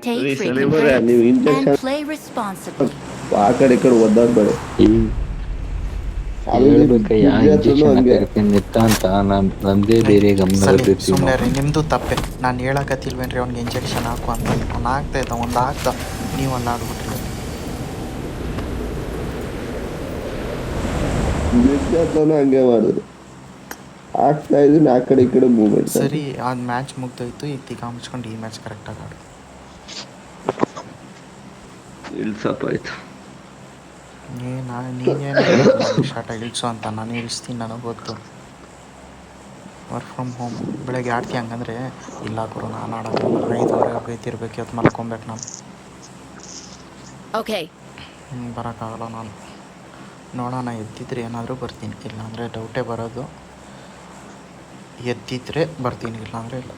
Take ರೀ frequent ಶನಿವಾರ ನೀವು breaks and injection play responsibly. ಆ ಕಡೆ ಈ ಕಡೆ ಒದ್ದಾಡ್ಬೇಡಿ. ಹೇಳ್ಬೇಕಯ್ಯ ಹತ್ರನು ಇಂಜೆಕ್ಷನ್ ಹಂಗೆ ಹಾಕಕ್ಕೆ ನಿತ್ತ ಅಂತ ನಮ್ದೇ ಬೇರೆ ಗಮನ ಬರ್ತಿರ್ತೀವಿ ಸುಮ್ಮನೆ ನಾವು. ರೀ, ನಿಮ್ಮದು ತಪ್ಪೆ. ನಾನು ಹೇಳಕತ್ತಿಲ್ವೇನ್ರಿ ಅವ್ನಿಗೆ ಇಂಜೆಕ್ಷನ್ ಹಾಕು ಅಂತ. ಅವ್ನು ಆಗ್ತಾ ಇದ್ದ, ಒಂದು ಹಾಕ್ದ, ನೀವು ಅಲ್ಲಿ ಆಡ್ಬಿಟ್ರಿ. ಹತ್ರನು ಹಂಗೆ ಮಾಡಿದ್ರು. ಆಗ್ತಾ ಇದೀನಿ ಆ ಕಡೆ ಈ ಕಡೆ ಮೂವ್ಮೆಂಟ್. ಸರಿ, ಆ ಮ್ಯಾಚ್ ಮುಗ್ದೋಯ್ತು. ಈಗ ತಿಗಾ ಮುಚ್ಕೊಂಡು ಈ ಮ್ಯಾಚ್ ಕರೆಕ್ಟಾಗಿ ಆಡು. ಇಳ್ಸಪ್ಪ ಆಯ್ತು. ನೀನೇನು ಸ್ಟಾರ್ಟಾಗಿ ಇಳಿಸು ಅಂತ. ನಾನು ಇಳಿಸ್ತೀನಿ, ನನಗೆ ಗೊತ್ತು. ವರ್ಕ್ ಫ್ರಮ್ ಹೋಮ್ ಬೆಳಗ್ಗೆ ಆಡ್ತೀಯ ಹಂಗಂದ್ರೆ? ಇಲ್ಲ ಗುರು, ನಾನು ಆಡೋಕ್ಕಲ್ಲ. 5:30 ಎದ್ದಿರ್ಬೇಕು, ಇವತ್ತು ಮಲ್ಕೊಬೇಕು ನಾನು. Okay. ಬರೋಕ್ಕಾಗಲ್ಲ ನಾನು. ನೋಡೋಣ, ಎದ್ದಿದ್ರೆ ಏನಾದರೂ ಬರ್ತೀನಿ, ಇಲ್ಲಾಂದರೆ ಡೌಟೇ ಬರೋದು. ಎದ್ದಿದ್ರೆ ಬರ್ತೀನಿ, ಇಲ್ಲಾಂದರೆ ಇಲ್ಲ.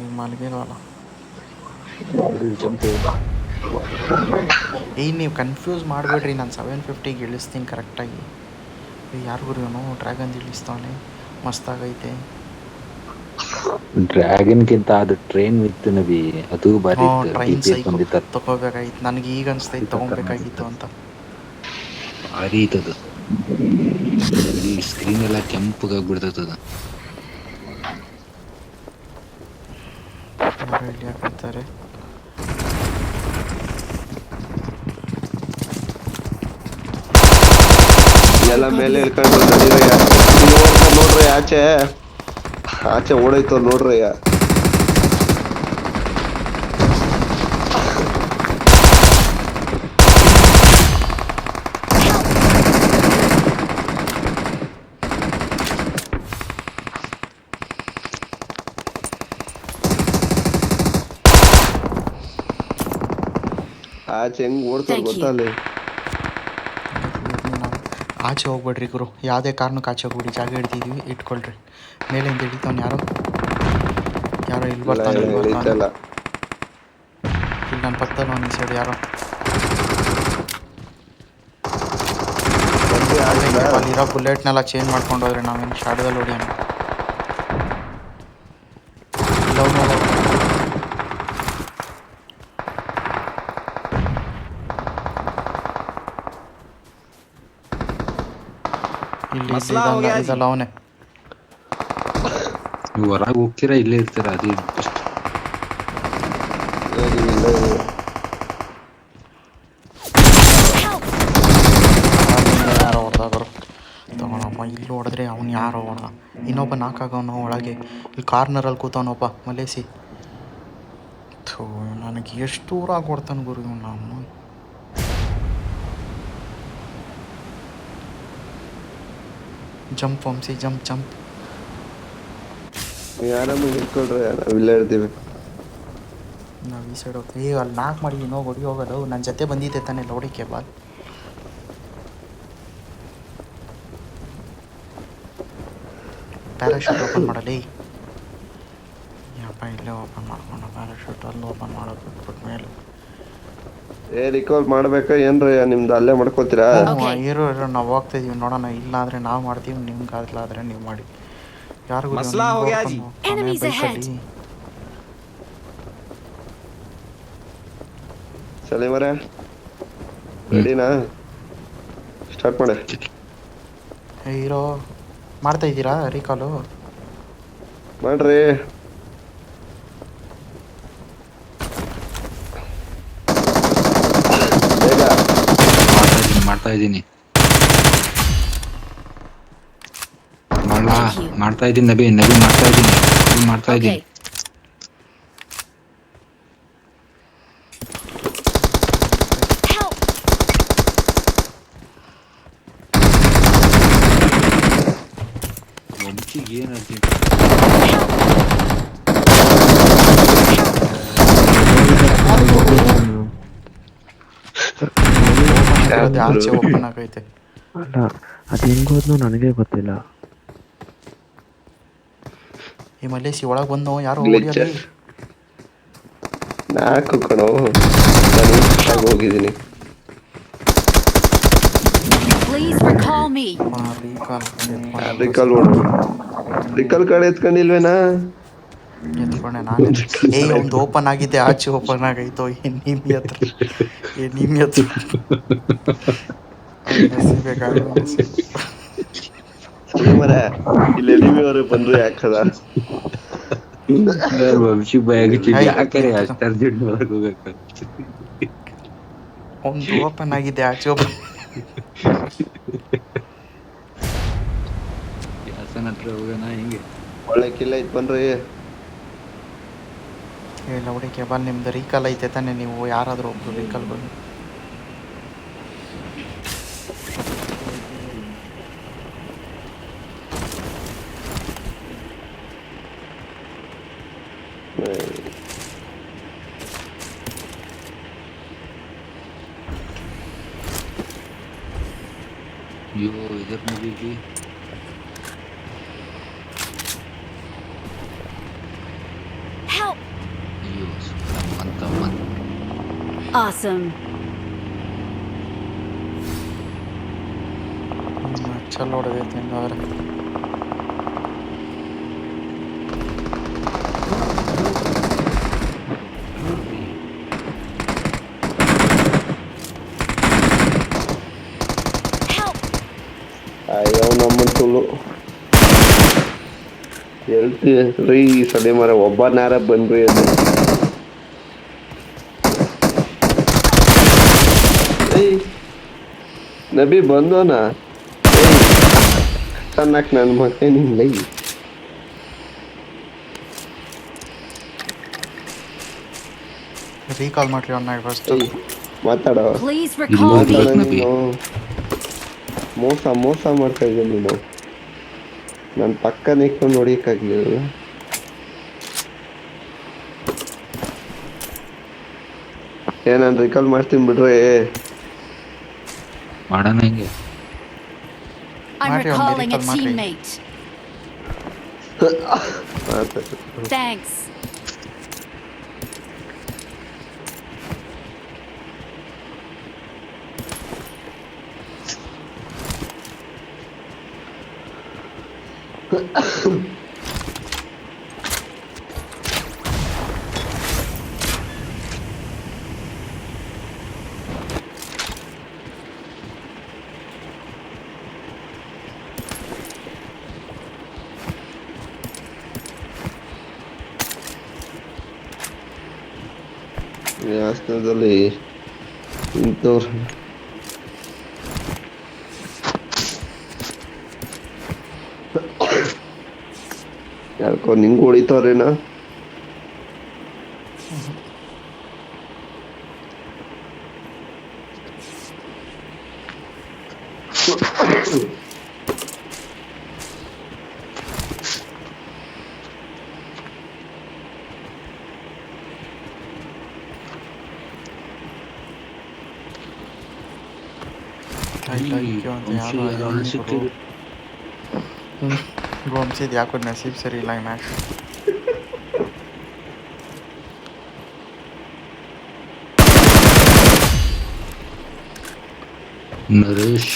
ಈಗ ಮಲಗಿಲ್ವಲ್ಲ. ನೀವು ಕನ್ಫ್ಯೂಸ್ ಮಾಡಬೇಡ್ರಿ, ನಾನು 750ಗೆ ಇಳಿಸ್ತೀನಿ ಕರೆಕ್ಟಾಗಿ. ಯಾರಿಗೂ ಇವನು ಡ್ರ್ಯಾಗನ್ ಇಳಿಸ್ತಾನೆ, ಮಸ್ತಾಗೈತೆ. ಡ್ರ್ಯಾಗನ್ಗಿಂತ ಅದು ಟ್ರೈನ್ ವಿತ್ ನಬಿ, ಅದು ಬಾರಿ ಟ್ರೈನ್ ಸೈಕಲ್ ತಗೋಬೇಕಾಗಿತ್ತು. ನನಗೆ ಈಗ ಅನಿಸ್ತೈತೆ ತೊಗೊಬೇಕಾಗಿತ್ತು ಅಂತ. ಭಾರಿ ಇತ್ತದು. ಈ ಸ್ಕ್ರೀನ್ ಎಲ್ಲ ಕೆಂಪಗಾಗ್ಬಿಡ್ತದ. ಯಾರು ಇಲ್ಲಿ ಹಾಕಿರ್ತಾರೆ? ಎಲ್ಲ ಮೇಲೆ ಇಳ್ಕೊಂಡು ನೋಡ್ರಿ, ಆಚೆ ಆಚೆ ಓಡೈತವ್ ನೋಡ್ರಿ. ಆಚೆ ಹೆಂಗ್ ಓಡ್ತಾರೆ ಗೊತ್ತಾ ಅಲ್ಲಿ. ಆಚೆ ಹೋಗ್ಬೇಡ್ರಿ ಗುರು, ಯಾವುದೇ ಕಾರಣಕ್ಕೆ ಆಚೆ ಹೋಗ್ಬಿಡಿ. ಜಾಗ ಹಿಡ್ದಿದ್ದೀವಿ, ಇಟ್ಕೊಳ್ರಿ. ಮೇಲಿಂದ ಹಿಡಿತಾನೆ ಯಾರೋ ಇಲ್ಲಿ ಬರ್ತಾನೆ. ಇಲ್ಲಿ ನನ್ನ ಪಕ್ಕದಲ್ಲಿ ಒಂದು ಸೈಡ್ ಯಾರೋ ಅಲ್ಲಿರೋ ಬುಲೆಟ್ನೆಲ್ಲ ಚೇಂಜ್ ಮಾಡ್ಕೊಂಡು ಹೋದ್ರೆ ನಾವೇನು ಶಾಡದಲ್ಲಿ ಹೊಡಿಯೋಣ. ಇದಲ್ಲ ಅವನೇ. ನೀವು ಹೊರಗೆ ಹೋಗ್ತೀರಾ ಇಲ್ಲೇ ಇರ್ತೀರಾ? ಅದು ಯಾರೋ ಹೊಡೆದಾಗರು ತಗೊಳಪ್ಪ. ಇಲ್ಲಿ ಹೊಡೆದ್ರೆ ಅವ್ನು ಯಾರೋ ಹೊಡೆದ. ಇನ್ನೊಬ್ಬ ನಾಲ್ಕಾಗವನು ಒಳಗೆ. ಇಲ್ಲಿ ಕಾರ್ನರಲ್ಲಿ ಕೂತವನೊಬ್ಬ ಮಲೇಸಿ. ಥೂ, ನನಗೆ ಎಷ್ಟು ಊರಾಗಿ ಕೊಡ್ತಾನೆ ಗುರು ಇವನು. ಅವನು ಜಂಪ್ ವಂಸಿ, ಜಂಪ್. ಆರಾಮಾಗಿ ಇಟ್ಕೊಳ್ರಿ, ನಾವಿಲ್ಲ ಇರ್ತೀವಿ. ನಾವು ಈ ಸೈಡ್ ಹೋಗ್ತೀವಿ. ಅಲ್ಲಿ 4 ಮಾಡಿ ಹೋಗಿ ಹೊಡಿ ಹೋಗೋದು. ನನ್ನ ಜೊತೆ ಬಂದಿದ್ದೆ ತಾನೇ ಲೌಡಿಕೆ ಬಾಲ್. ಪ್ಯಾರಾಶೂಟ್ ಓಪನ್ ಮಾಡಲಿ. ಯಪ್ಪ, ಇಲ್ಲೇ ಓಪನ್ ಮಾಡ್ಕೊಂಡು ಪ್ಯಾರಾಶೂಟ್ ಅಲ್ಲಿ ಓಪನ್ ಮಾಡೋದು ಬಿಟ್ಬಿಟ್ಟು ಮೇಲೆ ರಿಕಾಲ್ ಮಾಡ್ಬೇಕಾ ಏನ್ರಿ? ನಿಮ್ದು ಅಲ್ಲೇ ಮಾಡ್ಕೋತೀರಾ? ಇರೋ ನಾವು ಹೋಗ್ತಾ ಇದೀವಿ, ನೋಡೋಣ. ಇಲ್ಲ ಆದರೆ ನಾವು ಮಾಡ್ತೀವಿ, ನಿಮ್ಗೆ ಆದರೆ ನೀವು ಮಾಡಿ. ಯಾರಿಗೂ ಸಲೀಮರೇ ರೆಡಿನಾ? ಸ್ಟಾರ್ಟ್ ಮಾಡಿ. ಹೀರೋ ಮಾಡ್ತಾ ಇದ್ದೀರಾ ರೀಕಾಲು? ಮಾಡ್ರಿ. ಮಾಡ್ತಾ ಇದ್ದೀನಿ ನಬಿ ಮಾಡ್ತಾ ಇದ್ದೀನಿ. ಆಚೆ ಓಪನ್ ಆಗೈತೆ. ಅಲ್ಲ, ಅದು ಹೆಂಗೋದ್ನೋ ನನಗೆ ಗೊತ್ತಿಲ್ಲ. ಈ ಮಲೇಸಿ ಒಳಗೆ ಬಂದು ಯಾರೋ ನಾಲ್ಕು ಕಣೋ, ನಾನು ಹೋಗಿದ್ದೀನಿ. Please recall me. Recall recall ಮಾಡೋಣ. ರಿಕಾಲ್ ಕಾರ್ಡ್ ಎತ್ಕೊಂಡಿಲ್ವೇನಾ? ಎತ್ಕೊಂಡೆ ನಾನೇ. ಒಂದು ಓಪನ್ ಆಗಿದೆ, ಆಚೆ ಓಪನ್ ಆಗೈತೋ ನಿಮ್ಮಿ ಹತ್ರ. ನಿಮ್ಮಿ ಹತ್ರ ನಸೀಬೆ ಗಾಡಿ ನಸೀಬು. ಸರಿ ಮರ ಇಲ್ಲಿ ಎನಿಮಿ ಅವರು ಬಂದ್ರು ಯಾಕದ ವಂಶಿ ಬಾಯಾಗ ಹಾಯ್, ಯಾಕರೆ ನಿಂತ್ಕೊ. ಅಷ್ಟು ಅರ್ಜೆಂಟ್ ಒಳಗೆ ಹೋಗಕ್ಕ ಒಂದು ಓಪನ್ ಆಗಿದೆ, ಆಚೆ ಓಪನ್. ಯಾಸನ ಹತ್ರ ಹೋಗೋಣ ಹಿಂಗೆ. ಒಳ್ಳೆ ಕಿಲ್ಲ ಐತ್ ಬನ್ರಿ. ಇಲ್ಲ ಹುಡಿ ಕೇಬಲ್, ನಿಮ್ದು ರೀಕಾಲ್ ಐತೆ ತಾನೆ? ನೀವು ಯಾರಾದರೂ ಒಬ್ರು ರೀಕಾಲ್ ಬನ್ನಿ. ಅಯ್ಯೋ ಇದರ ನದಿ Help! ಅಯ್ಯೋ ಅಂತ Awesome. ಚಲೋ ಹೊಡೆದೈತೆ ಹೆಂಗಾದ್ರೆ. Help! ಅಯ್ಯೋ ನಮ್ಮನ್ ಸುಳ್ಳು ಹೇಳ್ತೀರಿ ಸದೇ ಮರ ಒಬ್ಬನಾರ ಬಂದ್ರಿ ಅದು. ಏಯ್ ನಬಿ ಬಂದೋನ. ಏಯ್ ಖತರ್ನಾಕ್ ನನ್ನ ಮಕ್ಕಳು ನಿನ್ನ ಲೈ. ರೀಕಾಲ್ ಮಾಡ್ರಿ ಅವ್ನ ಫಸ್ಟ್. ಏಯ್ ಮಾತಾಡೋ. Please recall me. ಮಾತಾಡ ನಬಿ. ನೀನು. ಮೋಸ ಮಾಡ್ತಾ ಇದ್ದೀನಿ ನೀನು. ನನ್ನ ಪಕ್ಕ ನಿಂತ್ಕೊಂಡು ಹೊಡಿಯಕ್ಕಾಗ್ಲಿಲ್ಲ. ನಾನು ರಿಕಾಲ್ ಮಾಡ್ತೀನಿ ಬಿಡ್ರಿ. ಮಾಡೋಣ ಹಿಂಗೆ. I'm Mario, recalling a Miracle Mario. teammate. Thanks. ವ್ಯಾಸನದಲ್ಲಿ ಇಂಥವ್ರು ಯಾಕೋ ನಿಂಗೆ ಹೊಡಿತವ್ರೇನಾ? ಗೋಮ್ಸಿದ್ ಯಾಕೋ ನಸೀಬ್ ಸರಿ ಇಲ್ಲ ಮ್ಯಾಚ್. ನರೇಶ್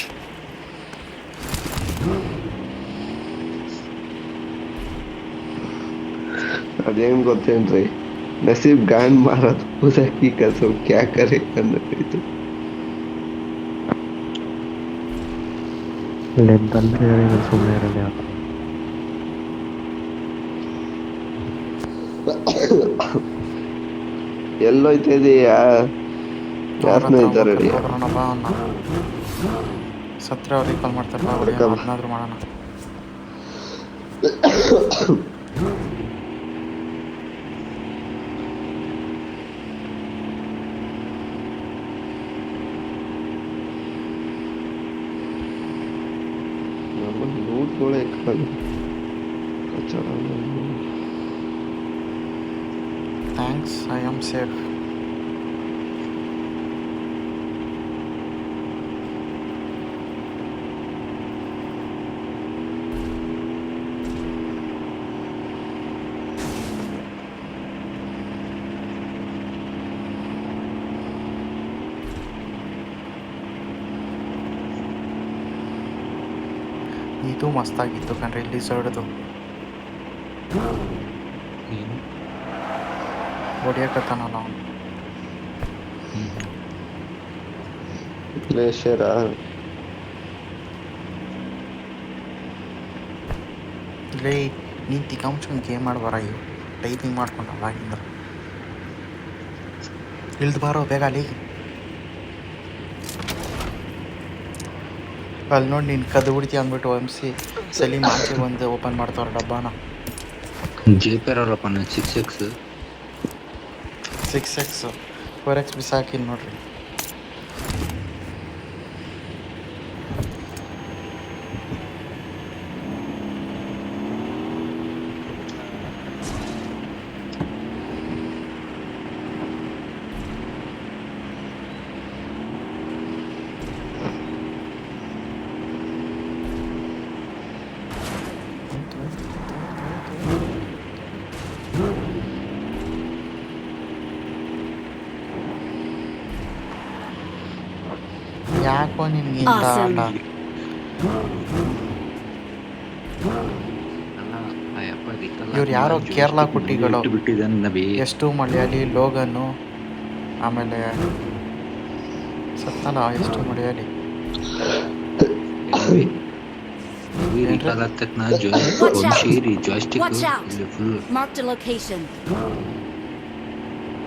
ಅದೇನ್ ಗೊತ್ತೇನ್ರಿ, ನಸೀಬ್ ಗಾಂಡ್ ಮಾರತ್ ಪೂಜಾಕಿ ಕಸೋ ಕ್ಯಾ ಕರೆ ಅನ್ನೋದು. ಇಲ್ಲೆಂತಂದ್ರೆ ಸುಮ್ಮನೆ ಇರಲಿ ಯಾಕೆ. ಎಲ್ಲೋಯ್ತಾ ಇದೀಯಾ? ಯಾಸ್ನ ಇದ್ದಾರೆ ಸತ್ರ ಅವ್ರು ರೀಕಾಲ್ ಮಾಡ್ತಾರಲ್ಲ, ಅವ್ರು ಅದನ್ನಾದ್ರೂ ಮಾಡೋಣ. ಲೂಟ್ಗಳೇ ಥ್ಯಾಂಕ್ಸ್, ಐ ಆಮ್ ಸೇಫ್. ಇದು ಮಸ್ತಾಗಿತ್ತು ಕಣ್ರಿ ಇಲ್ಲಿ ಸೈಡ್ದು ಏನು ಹೊಡಿಯಕತ್ತಾನಲ್ಲ ಅವನು. ಗ್ಲೇಷಿಯರ ಲೇ ನೀನು ತಿಕ್ಕಂಚ್ಕೊಂಡು ಗೇಮ್ ಆಡ್ಬಾರ ಇವು ಟೈಪಿಂಗ್ ಮಾಡ್ಕೊಂಡು ಅವಾಗಿಂದ ಇಳ್ದು ಬಾರೋ ಬೇಗ ಅಲ್ಲಿ. ಅಲ್ಲಿ ನೋಡಿ ನೀನು ಕದ್ದು ಬಿಡ್ತೀಯ ಅಂದ್ಬಿಟ್ಟು ವಂಸಿ ಸಲೀಮ್ ಆಚೆ ಬಂದು ಓಪನ್ ಮಾಡ್ತಾವ್ರೆ ಡಬ್ಬಾನ. ಜೇಪೇರ್ ಅವರಪ್ಪ ನಾನು 6x 6x 4x ಬಿಸಾಕಿನ್ ನೋಡ್ರಿ. ಯಾಕೋ ನಿನ್ಗೆ ಇಂಥ Awesome. ಆಟ? ಇವ್ರು ಯಾರೋ ಕೇರಳ ಕುಟ್ಟಿಗಳು. ಬಿಟ್ಟಿದ್ದಾನೆ ನಬಿ. ಎಷ್ಟು ಮಲಯಾಳಿ ಲೋಗನ್ನು ಆಮೇಲೆ ಸತ್ತಲ್ಲ ಎಷ್ಟು Malayali Watch out. Marked a location.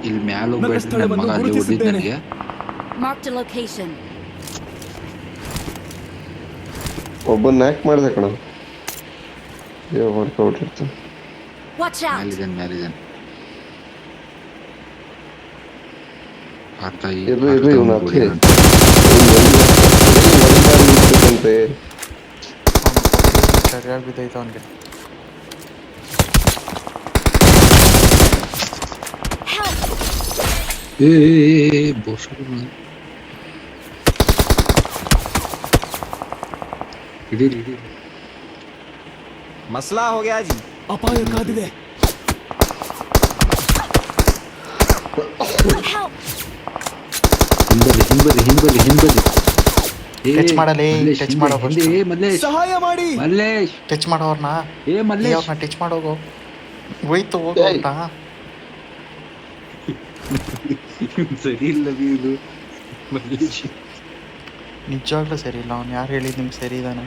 ಇಲ್ಲಿ ಮ್ಯಾಲ ಹೋಗ್ಬೇಡ್ರಿ ನನ್ನ ಮಗ ಅಲ್ಲಿ ಹೊಡಿದ್ ನನಗೆ. Marked a location. ಒಬ್ಬನ ನ್ಯಾಕ್ ಮಾಡಿದೆ ಕಣ ಹೊಡ್ಕೊಬಿಟ್ಟಿರ್ತಾನೆ. Watch out. ಮ್ಯಾಲಿದ್ದಾನೆ ಅರ್ಥ ಇರ್ರಿ ಇವ್ನ ಹತ್ತಿ ಸರಿಯಾಗಿ ಬಿದ್ದೈತೆ ಅವನಿಗೆ. Help. ಹಿಡೀರಿ ಮಸಲಾ हो गया जी. Help. ಹಿಂಬದಿ ಟಚ್ ಮಾಡಲೇ, ಟಚ್ ಮಾಡೋ first. ಮಲ್ಲೇಶ್ ಸಹಾಯ ಮಾಡಿ. ಮಲ್ಲೇಶ್ ಟಚ್ ಮಾಡೋರ್ನ ಮಲ್ಲೇಶ್ ಅವ್ರನ್ನ ಟಚ್ ಮಾಡೋಗು. ಹೋಯ್ತು ಹೋಗು ಊಟ. ಸರಿ ಇಲ್ಲ ಇದು ಮಲ್ಲೇಶ್ ನಿಜವಾಗ್ಲೂ ಸರಿ ಇಲ್ಲ ಅವ್ನು. ಯಾರು ಹೇಳಿದ್ ನಿಮ್ಗೆ ಸರಿ ಇದ್ದಾನೆ?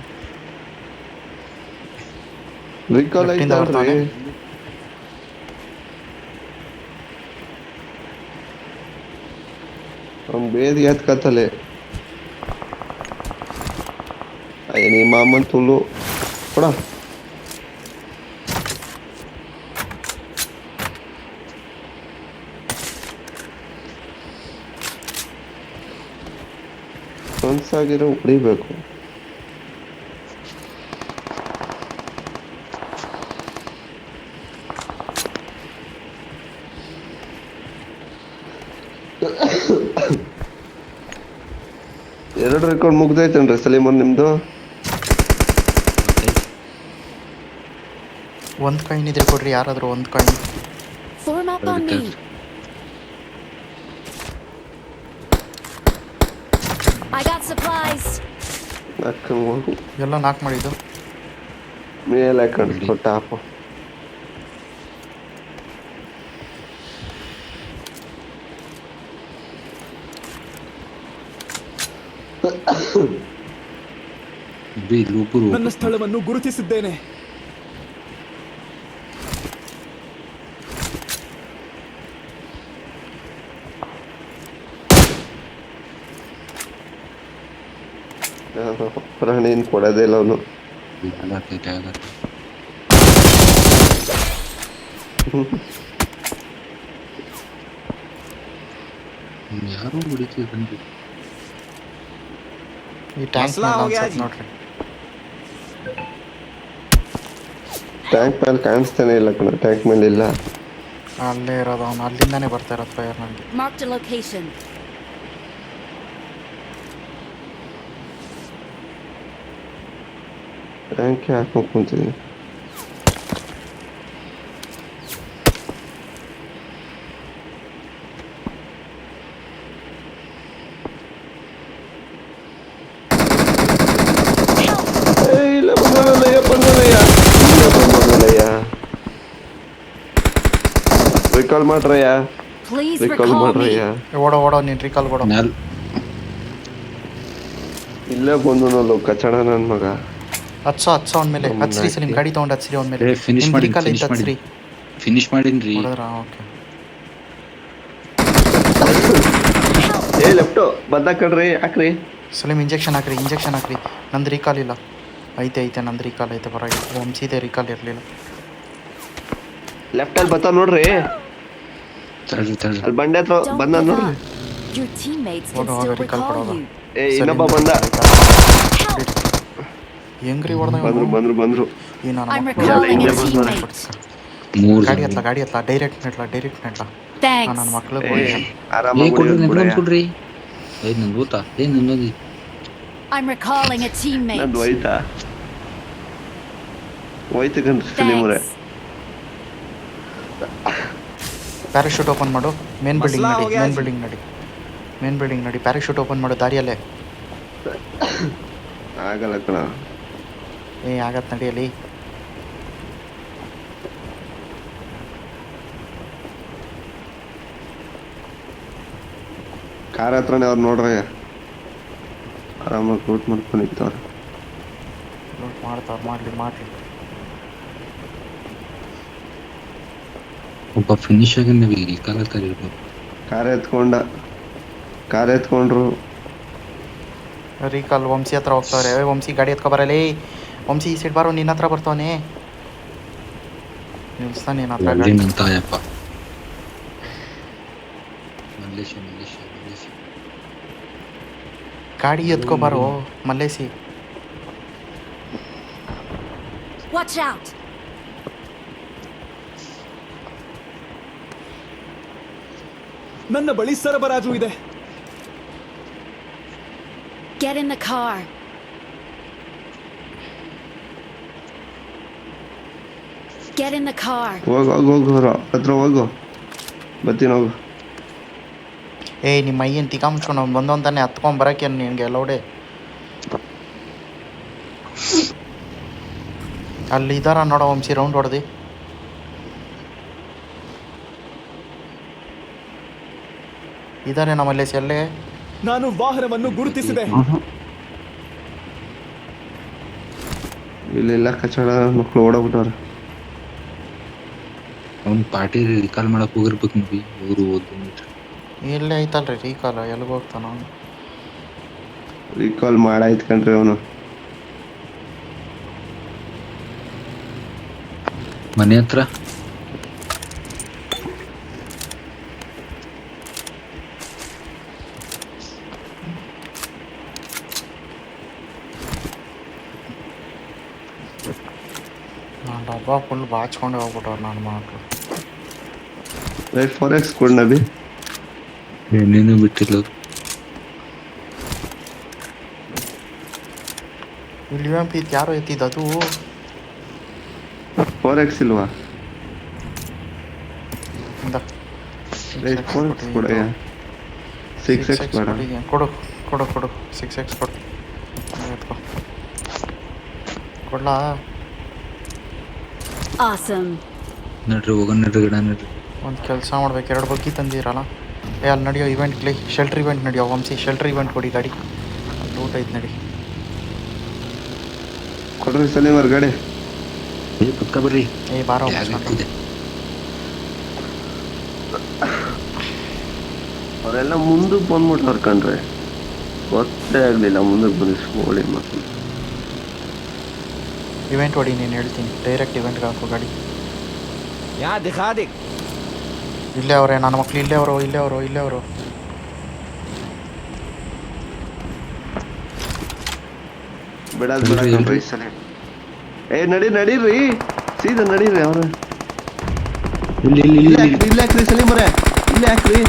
ರಿಕಾಲ್ ಲೆಫ್ಟಿಂದ ಆಯ್ತಾಳ್ರಿ. ಬರ್ತಾನೆ. ಅವ್ನು ಬೇದಿ ಎತ್ಕತ್ತಲೆ ಅಯ್ಯ ನಿಮ್ಮ ಮಾಮನ್ ತುಳು ಕೊಡ. ಮನ್ಸಾಗಿರೋ ಹೊಡಿಬೇಕು. ಎರಡು ರೆಕಾರ್ಡ್ ಮುಗ್ದೈತೇನ್ರಿ ಸಲೀಮನ್ ನಿಮ್ದು? ಒಂದು ಕಾಯಿನ್ ಇದ್ರೆ ಕೊಡ್ರಿ ಯಾರಾದರೂ ಒಂದು coin. Form up on me. I got supplies. ಅಕ್ಕಂಗ್ ಹೋಗು ಎಲ್ಲ ನಾಕ್ ಮಾಡಿದ್ದು. ಮೇಲೆ ಹಾಕೊಂಡು ಟಾಪ್ ನನ್ನ ಸ್ಥಳವನ್ನು ಗುರುತಿಸಿದ್ದೇನೆ. ಪ್ರಾಣಿನ್ ಕೊಡೋದೇ ಇಲ್ಲ ಅವನು. ಯಾರು ಹೊಡಿತಿದ್ರಿ ಈ ಟ್ಯಾಂಕ್ ಮಸಲಾ हो गया जी. ನೋಡ್ರಿ. ಟ್ಯಾಂಕ್ ಮೇಲೆ ಕಾಣಿಸ್ತಾನೆ ಇಲ್ಲ ಕಣ. ಟ್ಯಾಂಕ್ ಮೇಲೆ ಇಲ್ಲ. ಅಲ್ಲೇ ಇರೋದು ಅವನು. ಅಲ್ಲಿಂದಾನೇ ಬರ್ತಾ ಇರೋದು ಫೈರ್ ನನಗೆ. Marked a location. ಟ್ಯಾಂಕ್ ಹಾಕೊಂಡು ಕುಂತಿದ್ದೀನಿ. ಇಲ್ಲ ಬಂದಲ್ಲ ರಿಕಾಲ್ ಮಾಡ್ರಯ್ಯ, Please ರಿಕಾಲ್ recall ಮಾಡ್ರಯ್ಯ. me. ಓಡೋ ನೀನು ರೀಕಾಲ್ ಕೊಡೋ. ಇಲ್ಲೇ ಬಂದು ನೋಡು ಕಚಡ ನನ್ ಮಗ. ಹಚ್ಚೋ ಅವ್ನ ಮೇಲೆ ಹಚ್ರಿ ಸರ್, ನಿಮ್ಮ ಗಾಡಿ ತೊಗೊಂಡು ಹಚ್ರಿ ಅವ್ನ ಮೇಲೆ. ಫಿನಿಶ್ ಮಾಡಿ ರೀಕಾಲ್ ಐತೆ ಹಚ್ರಿ. ಫಿನಿಶ್ ಮಾಡಿನ್ರಿ. ಹೊಡೆದ್ರಾ? ಓಕೆ. ಏ ಲೆಫ್ಟು ಬಂದ ಕಣ್ರಿ, ಹಾಕ್ರಿ. ಸಲೀಮ್ ಇಂಜೆಕ್ಷನ್ ಹಾಕ್ರಿ. ನಂದು ರೀಕಾಲ್ ಇಲ್ಲ. ಐತೆ ನಂದು ರೀಕಾಲ್ ಐತೆ, ಪರವಾಗಿಲ್ಲ. ವಂಶಿದೆ ರೀಕಾಲ್ ಇರಲಿಲ್ಲ. ಲೆಫ್ಟ್ ಅಲ್ಲಿ ಬರ್ತಾವ ನೋಡ್ರಿ, ತಡ್ರಿ ಅಲ್ಲಿ ಬಂಡೆ ಹತ್ರ Don't ಬಂದ give ನೋಡ್ರಿ. up. Your teammates can ಹೋಗೋ, still recall recall ಕೊಡೋದು. you. ಏ ಇನ್ನೊಬ್ಬ ಬಂದ. Help. ಹೆಂಗ್ರಿ ಹೊಡೆದ? ಬಂದ್ರು. ಈ ನಾನು I'm ಮಕ್ಕಳು recalling a India ಬಂದ್ಮೇಲೆ. teammate. ಗಾಡಿ ಹತ್ಲ ಡೈರೆಕ್ಟ್ ನೆಟ್ಲ. ನನ್ನ Thanks. ಮಕ್ಳಿಗೆ ಏ ಹೊಡಿ. ಆರಾಮಾಗಿ ಕೊಡ್ರಿ. ನಂದು ಊತ. ನಂದೊಂದು I'm recalling a teammate. ನಂದು ಹೋಯ್ತು ಕಣ್ರಿ ಸಲೀಮುರೆ. Thanks. ಪ್ಯಾರಾಶೂಟ್ ಓಪನ್ ಮಾಡು. ಮೇನ್ ಮಸ್ಲಾ ಹೋಗ್ಯಾ ಜಿ. ಬಿಲ್ಡಿಂಗ್ ನಡಿ. ಪ್ಯಾರಾಶೂಟ್ ಓಪನ್ ಮಾಡು ದಾರಿಯಲ್ಲೇ. ಆಗಲ್ಲ ಕಣ. ಆಗತ್ತೆ ನಡಿಯಲ್ಲಿ. ಕಾರ್ ಹತ್ರನೇ ಅವ್ರು ನೋಡ್ರಯ್ಯ, ಆರಾಮಾಗಿ ರೂಟ್ ಮಾಡ್ಕೊಂಡು ನಿಂತವ್ರೆ. ಮಾಡ್ಲಿ. ಒಬ್ಬ ಫಿನಿಶ್ ಆಗಿ ನಾವು ಈ ಕಾಲ ಇರ್ಬೋದು. ಕಾರ್ ಎತ್ಕೊಂಡ್ರು. ರೀಕಾಲ್ ವಂಶಿ ಹತ್ರ ಹೋಗ್ತಾವ್ರೆ. ವಂಶಿ ಗಾಡಿ ಎತ್ಕೊ ಬರಲಿ. ವಂಶಿ ಈ ಸೈಡ್ ಬಾರೋ, ನಿನ್ನ ಹತ್ರ ಬರ್ತಾವನೆ. ನಿಲ್ಸ್ತಾನೆ ನಿನ್ನ ಹತ್ರ ಗಾಡಿ. ನಿಂತಾಯಪ್ಪ ಮಲ್ಲೇಶ. ಗಾಡಿ ಎತ್ಕೊ ಬಾರೋ ಮಲ್ಲೇಸಿ. Watch out. ನನ್ನ ಬಳಿ ಸರಬರಾಜು ಇದೆ. Get in the car. ಹೋಗು ಹತ್ರ ಹೋಗು, ಬರ್ತೀನಿ ಹೋಗು. ನಿಮ್ಮ ಅಯ್ಯನ್ ತಿಕ್ಕ ಮುಚ್ಕೊಂಡು ಅವ್ನು ಬಂದವಂತಾನೆ ಹತ್ಕೊಂಡ್ ಬರಕ್ಕೆ ನಿನಗೆ ಲೌಡೆ. ಅಲ್ಲಿ ಇದಾರ ನೋಡೋ ವಂಶಿ, ರೌಂಡ್ ಹೊಡೆದಿ. ಇದಾರೆ ನಮ್ಮಲ್ಲಿ ಎಲ್ಲೇ. ನಾನು ವಾಹನವನ್ನು ಗುರುತಿಸಿದೆ. ಇಲ್ಲೆಲ್ಲ ಕಚಡ ಮಕ್ಳು ಓಡಾಬಿಟ್ಟವ್ರೆ. ಅವ್ನು ಪಾರ್ಟಿ ರಿಕಾಲ್ ಮಾಡಕ್ ಹೋಗಿರ್ಬೇಕು ನೋಡಿ. ಇಲ್ಲೇ ಐತಲ್ರಿ ರೀಕಾಲ, ಎಲ್ಲಿಗೆ ಹೋಗ್ತಾನ ಅವನು? ರೀಕಾಲ್ ಮಾಡಾಯ್ತು ಕಣ್ರಿ ಅವನು. ಮನೆ ಹತ್ರ ನಾನು ಡಬ್ಬ ಫುಲ್ ಬಾಚ್ಕೊಂಡೆ ಹೋಗ್ಬಿಟ್ಟವ್ರು ನನ್ನ ಮಕ್ಕಳು. 4x ಕೊಡ್ ನಬಿ. ಏನೇನು ಬಿಟ್ಟಿಲ್ಲ. ಇಲ್ಲಿ ಯಾರೋ ಎತ್ತಿದ್ದು ಅದು. 4x ಇಲ್ವಾ? ಇಂದ 4x ಕೊಡಯ್ಯ. 6x ಬೇಡ. ಕೊಡು 6x ಕೊಡು. ಎತ್ಕೊ ಕೊಡ್ಲಾ? Awesome. ನಡ್ರಿ ಹೋಗೋಣ, ಗಿಡ ನಡ್ರಿ. ಒಂದು ಕೆಲಸ ಮಾಡ್ಬೇಕು, 2 ಬಗ್ಗಿ ತಂದಿರಲ್ಲ. ಅಲ್ಲಿ ನಡೆಯೋ ಇವೆಂಟ್ಲಿ ಶೆಲ್ಟರ್ ಇವೆಂಟ್ ನಡೆಯೋ ವಂಶಿ. ಶೆಲ್ಟರ್ ಇವೆಂಟ್ ಕೊಡಿ ಗಾಡಿ. ಅಲ್ಲಿ ಊಟ ಐತೆ ನಡಿ. ಕೊಡ್ರಿ ಸಲೀಮರ್ ಗಾಡಿ. ಪಕ್ಕ ಬರ್ರಿ. ಬಾರೋ. ಅವರೆಲ್ಲ ಮುಂದಕ್ಕೆ ಬಂದ್ಬಿಟ್ಟಾರ ಕಣ್ರಿ, ಗೊತ್ತೇ ಆಗಲಿಲ್ಲ ಮುಂದಕ್ಕೆ ಬಂದಿಷ್ಟು ಹೋಳಿ ಮಕ್ಕಳು. ಇವೆಂಟ್ ಹೊಡಿ, ನೀನು ಹೇಳ್ತೀನಿ. ಡೈರೆಕ್ಟ್ ಇವೆಂಟ್ಗೆ ಹಾಕೋ ಗಾಡಿ. ಯಾ ದಿಖಾ ದೇ. ಇಲ್ಲೇ ಅವರೇ ನನ್ನ ಮಕ್ಳು, ಇಲ್ಲೇ ಅವರು. ಬಿಡೋದು ಕಣ್ರಿ ಸಲ. ನಡೀರಿ ಸೀದಾ ನಡೀರಿ. ಅವ್ರ ಇಲ್ಲೇ ಹಾಕ್ರಿ ಸಲೀಮರೇ, ಇಲ್ಲೇ ಹಾಕ್ರಿ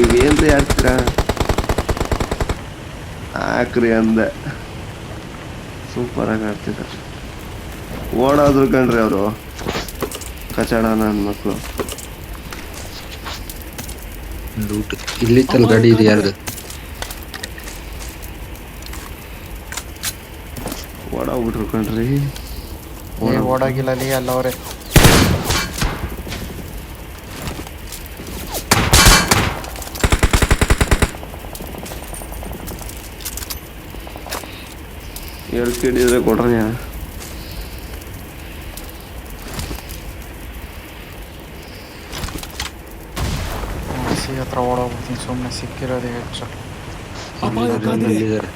ಇವೇನ್ರಿ ಹಾಕ್ತೀರಾ? ಹಾಕ್ರಿ ಅಂದೆ. ಸೂಪರ್ ಆಗಿ ಆಡ್ತಿದ್ದಾರೆ. ಓಡೋದ್ರು ಕಣ್ರಿ ಅವರು, ಕಚಡ ನನ್ನ ಮಕ್ಕಳು. ಇಲ್ಲಿ ತಲ್ ಗಾಡಿ ಇದೆ ಯಾರ್ದು? ಓಡೋಗ್ಬಿಟ್ರು ಕಣ್ರಿ. ಓಡಾಗಿಲ್ಲ ಅಲ್ಲಿ ಅಲ್ಲ ಅವರೇ. ಎರಡು ಕಿಡಿದ್ರೆ ಕೊಡ್ರಿ. ಹತ್ರ ಓಡೋಗ್ಬಿಡ್ತೀನಿ ಸುಮ್ಮನೆ, ಸಿಕ್ಕಿರೋದೇ ಹೆಚ್ಚು. ಅಪಾಯ ಕಾದಿದೆ. ಎಲ್ಲಿದ್ದಾರೆ?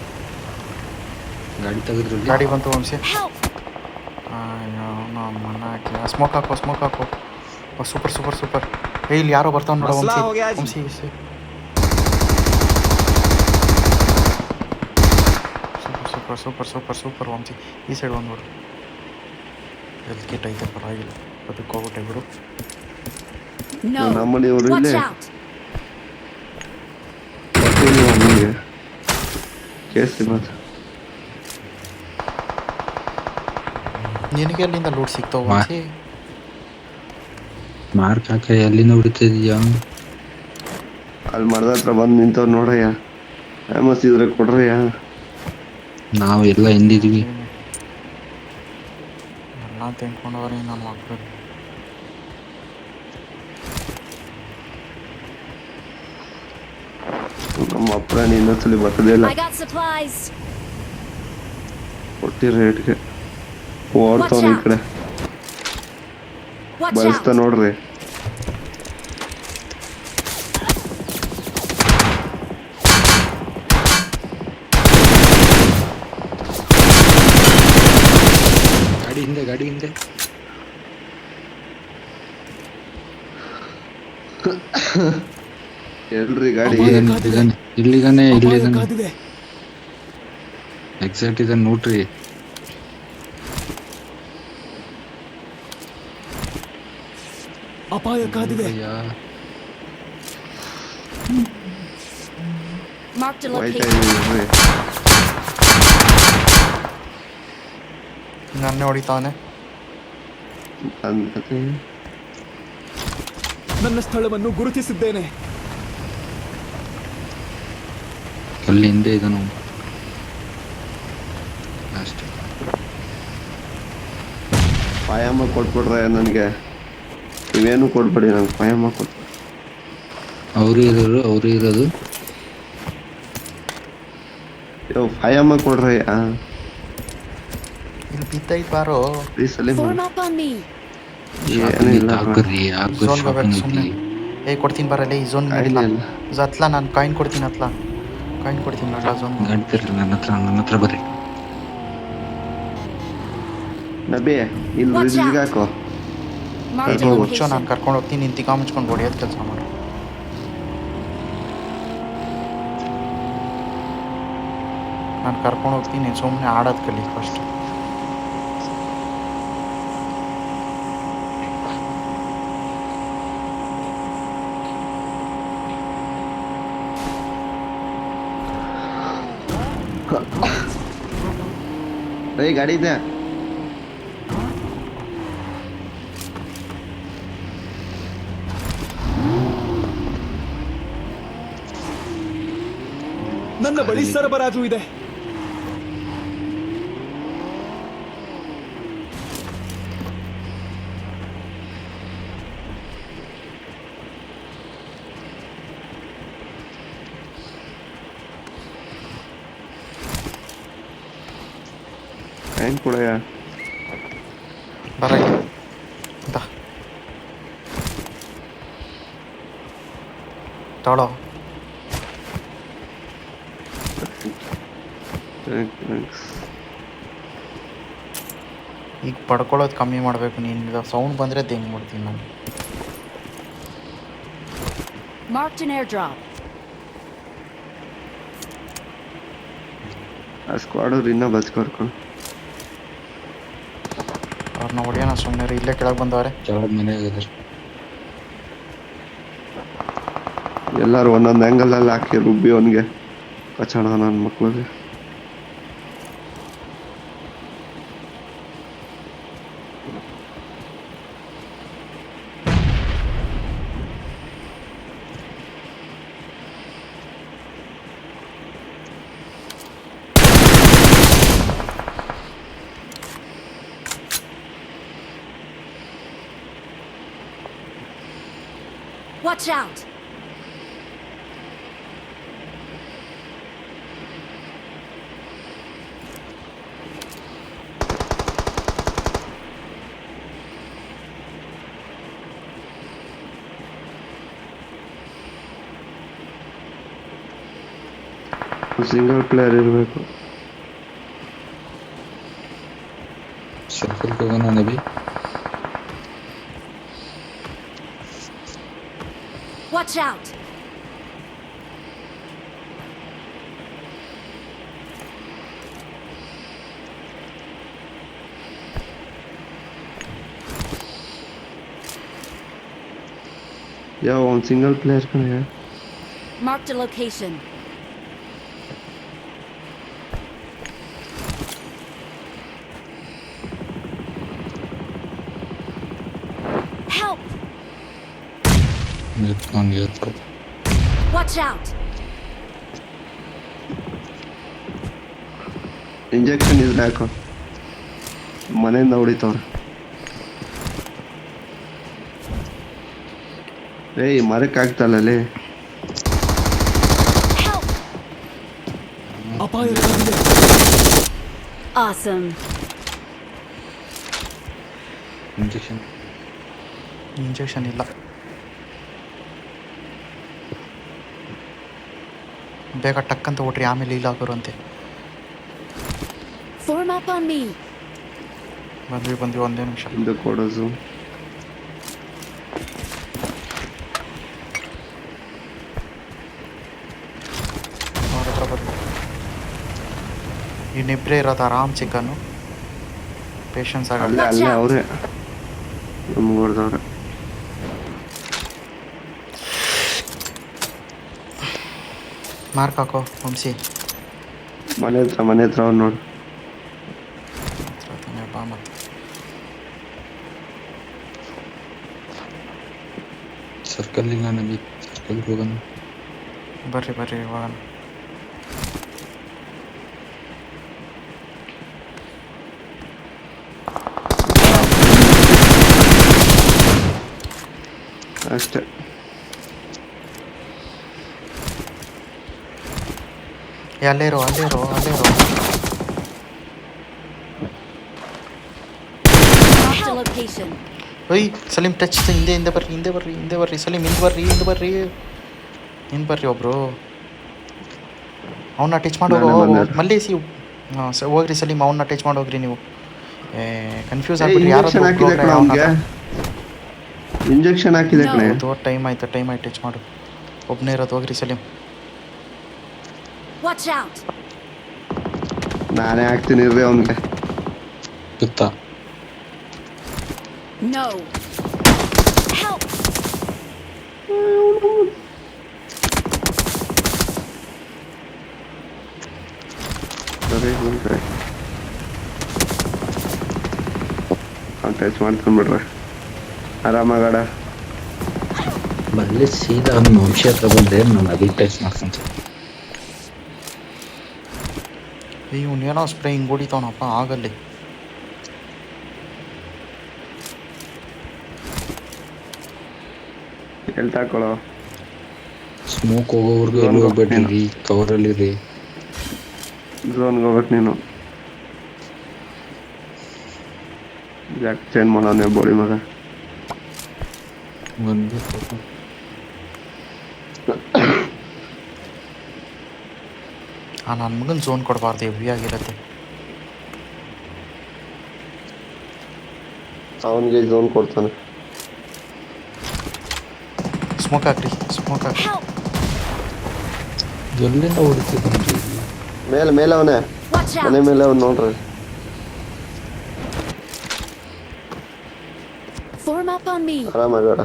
ಗಾಡಿ ತೆಗೆದ್ರಲ್ಲಿ ಗಾಡಿ ಬಂತು ವಂಶಿ. Help! ಅಯ್ಯೋ ಮಣ್ಣ ಹಾಕಿ ಸ್ಮೋಕ್ ಹಾಕೋ ಸೂಪರ್ ಸೂಪರ್ ಸೂಪರ್. ಇಲ್ಲಿ ಯಾರೋ ಬರ್ತಾವ್ ನೋಡೋ ಮಸ್ಲಾ ವಂಶಿ. ಹೋ Gaya G. Vamshi super super super super Vamshi. ಈ ಸೈಡ್ ಬಂದ್ಬಿಡು. ಹೆಲ್ತ್ ಕಿಟ್ ಐತೆ, ಪರವಾಗಿಲ್ಲ. ಅದಕ್ಕೆ ಹೋಗ್ಬಿಟ್ಟೆ ಬಿಡು. No! ನಮ್ಮನೆಯವರು Watch ಇಲ್ಲೇ out! ಅಮ್ಮನಿಗೆ ಕೇಳಿಸಿ ಮಾತ್ರ. ನಿನಗೆ ಅಲ್ಲಿಂದ ಲೂಟ್ ಸಿಗ್ತಾವ ವಂಶಿ? ಮಾರ್ಕ್ ಹಾಕ, ಎಲ್ಲಿಂದ ಹೊಡಿತಿದ್ಯಾ? ಅಲ್ಲಿ ಮರದ ಹತ್ರ ಬಂದು ನಿಂತವ್ರು ನೋಡಯ್ಯ. ಫೇಮಸ್ ಇದ್ರೆ ಕೊಡ್ರಯ್ಯ. ನಾವು ಎಲ್ಲ ಹಿಂದಿದ್ವಿ. ಎಲ್ಲ ತಿನ್ಕೊಂಡವ್ರಿ ನನ್ನ ಮಕ್ಕಳು. ನಮ್ಮ ಅಪ್ರಾಣಿ ಇನ್ನೊಂದ್ಸಲಿ ಬರ್ತದೇ ಇಲ್ಲ. I got supplies! ಕೊಟ್ಟಿರೋ ರೇಟ್ಗೆ ಓಡ್ತಾವ್ನ ಈ ಕಡೆ. Watch ಬಳಸ್ತಾ out! ನೋಡ್ರಿ. ಗಾಡಿ ಹಿಂದೆ ಎಲ್ರಿ ಗಾಡಿ? ಇಲ್ಲಿದಾನೆ ಅಪಾಯ ಕಾದಿದೆ. ಎಕ್ಸಾಕ್ಟ್ ಇದನ್ನ ನೋಡ್ರಿ. ಅಪಾಯ ಕಾದಿದೆ. Marked a white location. ಆಗಿರ್ರಿ. ನನ್ನೇ ಹೊಡಿತಾವನೆ. ಅಂದ್ಕತೆ ನನ್ನ ಸ್ಥಳವನ್ನು ಗುರುತಿಸಿದ್ದೇನೆ. ಅಲ್ಲಿ ಹಿಂದೆ ಇದನು ಅಷ್ಟೇ. ಪಾಯಮ್ಮ ಕೊಟ್ಬಿಡ್ರೆ ನನಗೆ. ನೀವೇನು ಕೊಡ್ಬೇಡಿ, ನಂಗೆ ಪಾಯಮ್ಮ ಕೊಟ್ಬಿಡಿ. ಅವರು ಇರೋದು ಪಾಯಮ್ಮ ಕೊಡ್ರಿ. ಇಲ್ಲಿ ಬಿದ್ದೈತ್ ಬಾರೋ. ಈ ಸಲ Form up on me! ಏನಿಲ್ಲ ಹಾಕ್ರಿ ಝೋನ್ ಬರ್ಬೇಕು ಸುಮ್ಮನೆ. ಕೊಡ್ತೀನಿ ಬರಲ್ಲ ಈ ಝೋನ್ ಮಾಡಿಲ್ಲ. ಹತ್ಲ ನಾನು ಕಾಯಿನ್ ಕೊಡ್ತೀನಿ. ಕಾಯಿನ್ ಕೊಡ್ತೀನಿ ಅಲ್ಲ ಝೋನ್. ಗಾಡಿ ತರ್ರಿ, ನನ್ನ ಹತ್ರ ಬರ್ರಿ. ನಬಿ ಇಲ್ಲಿ ರಿಜಿಗೆ ಹಾಕೋ. Marked a ಹುಚ್ಚೋ, ನಾನು location. ಕರ್ಕೊಂಡು ಹೋಗ್ತೀನಿ. ನಿಂತಿಕ ಮುಚ್ಕೊಂಡು ಹೊಡಿಯೋದು ಕೆಲಸ ಮಾಡು. ನಾನು ಕರ್ಕೊಂಡು ಹೋಗ್ತೀನಿ, ಸುಮ್ಮನೆ ಆಡೋದು ಕಲಿ ಫಸ್ಟ್. ಗಾಡಿ ಇದೆ. ನನ್ನ ಬಳಿ ಸರಬರಾಜು ಇದೆ. ಕಾಯಿನ್ ಕೊಡಯ್ಯ. ಬರ ತಗೊಳ್ಳೋ. ಈಗ ಪಡ್ಕೊಳ್ಳೋದು ಕಮ್ಮಿ ಮಾಡಬೇಕು. ನೀನು ಸೌಂಡ್ ಬಂದರೆ ಹೆಂಗೆ ಮಾಡ್ತೀನಿ ನಾನು. Marked an airdrop. ಆ ಸ್ಕ್ವಾಡವ್ರು ಇನ್ನೂ ಬಚ್ಕರ್ಕೊಂಡು ಅವ್ರನ್ನ ಹೊಡಿಯೋಣ ಸುಮ್ಮನೆ. ಇಲ್ಲೇ ಕೆಳಗೆ ಬಂದವ್ರೆ. ಕೆಳಗೆ ಮನೆ ಆಗಿದ್ದಾರೆ. ಎಲ್ಲರೂ ಒಂದೊಂದು ಆ್ಯಂಗಲಲ್ಲಿ ಹಾಕಿ ರುಬ್ಬಿ ಅವನಿಗೆ ಕಚಾಡ ನನ್ನ ಮಕ್ಳಿಗೆ. Watch out! ಸಿಂಗಲ್ ಪ್ಲೇಯರ್ ಇರಬೇಕು. ಸರ್ಕಲ್ ಹೋಗೋಣ ನಬಿ. Watch out! ಯಾವ ಒಂದು ಸಿಂಗಲ್ ಪ್ಲೇಯರ್ ಕಣೆ. Marked a location. Help! ಎತ್ಕೊ. Watch out! Injection ಇದ್ರೆ ಹಾಕೋ. ಮನೆಯಿಂದ ಹೊಡಿತವ್ರೆ. ಏಯ್ ಮರಕ್ಕೆ ಆಗ್ತಲ್ಲೇ. Help! ಅಪಾಯ ಕಾದಿದೆ. Awesome. ಇಂಜೆಕ್ಷನ್ ಇಲ್ಲ. ಬೇಗ ಟಕ್ ಅಂತ ಓಟ್ರಿ, ಆಮೇಲೆ ಇಲ್ಲ ಬರುವಂತೆ. Form up on me. ಬಂದ್ವಿ ಒಂದೇ ನಿಮಿಷ. ಇದು ಕೊಡೋದು. ಅವ್ರ ಹತ್ರ ಬಂದ್ವಿ. ಇನ್ನಿಬ್ಬರೇ ಇರೋದು ಆರಾಮ್ ಚಿಕನ್ನು. ಪೇಷನ್ಸ್ ಆಗಲ್ಲ. ಅಲ್ಲೇ ಅವರೇ ನಮ್ಗೆ ಹೊಡೆದವ್ರೆ. ಮಾರ್ಕ್ ಹಾಕೋ ವಂಶಿ. ಮನೆ ಹತ್ರ ಅವ್ರು ನೋಡು. ಬಾ ಮತ್ತೆ. ಸರ್ಕಲ್ ಇಲ್ಲ ನಬಿ. ಸರ್ಕಲ್ ಹೋಗೋಣ. ಬರ್ರಿ ಇವಾಗ. ಅಷ್ಟೇ. ಅಲ್ಲೇ ಇರೋ. Marked a location. ಒಯ್ ಸಲೀಂ ಟಚ್. ಹಿಂದೆ ಬರ್ರಿ ಸಲೀಂ. ಹಿಂದೆ ಬರ್ರಿ ಒಬ್ರು. ಅವನ್ನ ಟಚ್ ಮಾಡೋರು ಮಲ್ಲೇಸಿ. ಹೋಗ್ರಿ ಸಲೀಂ, ಅವನ್ನ ಟಚ್ ಮಾಡೋಗ್ರಿ ನೀವು. ಕನ್ಫ್ಯೂಸ್ ಆಗ್ಬಿಟ್ರಿ. ಇಂಜೆಕ್ಷನ್ ಹಾಕಿದೆ ಕಣೆ. ಟೈಮ್ ಆಯ್ತು ಟಚ್ ಮಾಡು. ಒಬ್ಬನೇ ಇರೋದು. ಹೋಗ್ರಿ ಸಲೀಂ. Watch out! ನಾನೇ ಹಾಕ್ತೀನಿ ಇರ್ರಿ ಅವನಿಗೆ. ಗೊತ್ತಾ? No! Help! ಸರಿ ಟಚ್ ಮಾಡ್ಕೊಂಡ್ಬಿಡ್ರೆ ಆರಾಮಾಗಡ. ಮಲ್ಲಿ ಸೀದಾ ಅವ್ನ ವಂಶ ಹತ್ರ ಬಂದ್ರೆ ನಾನು ಅಲ್ಲಿ ಟಚ್ ಮಾಡ್ಕೊಂತ. ಇವನೇನೋ ಸ್ಪ್ರೇ ಹಿಂಗೆ ಹೊಡಿತಾವನಪ್ಪ. ಆಗಲ್ಲಿ ಹೇಳ್ತಾಕೊಳ್ಳೋ. ಸ್ಮೋಕ್ ಹೋಗೋವರೆಗೂ ಎಲ್ಲಿ ಹೋಗ್ಬೇಡ್ರಿ, ಕವರಲ್ಲಿ ರೀ. ಝೋನ್ಗೆ ಹೋಗ್ಬೇಕು ನೀನು. ಯಾಕೆ ಚೇಂಜ್ ಮಾಡೋನೆ ಬೋಳಿ ಮಗ. ಒಂದು ನನ್ನ ಮಗನ ಝೋನ್ ಕೊಡಬಾರ್ದು. ಹೆವಿ ಆಗಿರತ್ತೆ. ಅವನಿಗೆ ಝೋನ್ ಕೊಡ್ತಾನೆ. ಸ್ಮೋಕ್ ಹಾಕ್ರಿ. Help! ಎಲ್ಲಿಂದ ಹೊಡಿತಿದ್ರಿ? ಮೇಲೆ ಅವನೇ. Watch ಮನೆ out! ಮೇಲೆ ಅವ್ನು ನೋಡ್ರಿ. Form up on me. ಆರಾಮಾಗಡ.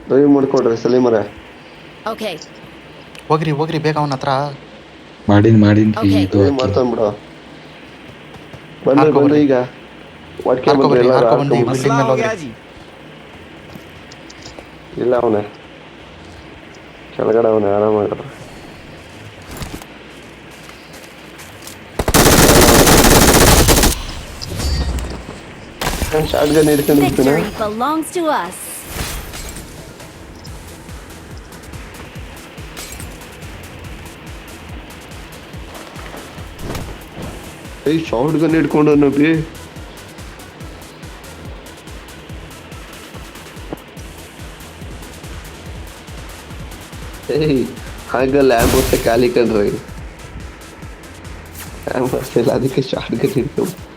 ಡ್ರೈವ್ ಮಾಡ್ಕೊಡ್ರಿ ಸಲೀಮರೇ. Okay. ಹೋಗ್ರಿ ಬೇಗ ಅವನ ಹತ್ರ. ಮಾಡಿನ್ರಿ. Okay. ಇದು ಡ್ರೈವ್ ಮಾಡ್ತಾನೆ ಬಿಡು. ಬಂದ್ರಿ ಈಗ ಒಟ್ಟಿಗೆ ಬಂದ್ರಿ ಎಲ್ಲ. ಬಿಲ್ಡಿಂಗ್ ಮೇಲೆ ಹೋಗ್ರಿ. ಇಲ್ಲ ಅವನೇ ಕೆಳಗಡೆ ಅವನೇ. ಆರಾಮಾಗಡ. ಶಾರ್ಟ್ ಗನ್ ಹಿಡ್ಕೊಂಡು Victory belongs to us. Short gun ಹಿಡ್ಕೊಂಡು ನಬಿ. ಹಾಗಲ್ಲ ಆಂಬೋಸ್ ಖಾಲಿ ಕಣ್ರಿ, ಆಂಬೋಸ್ ಇಲ್ಲ, ಅದಕ್ಕೆ ಶಾರ್ಟ್ ಗನ್ ಹಿಡ್ಕೊಂಡು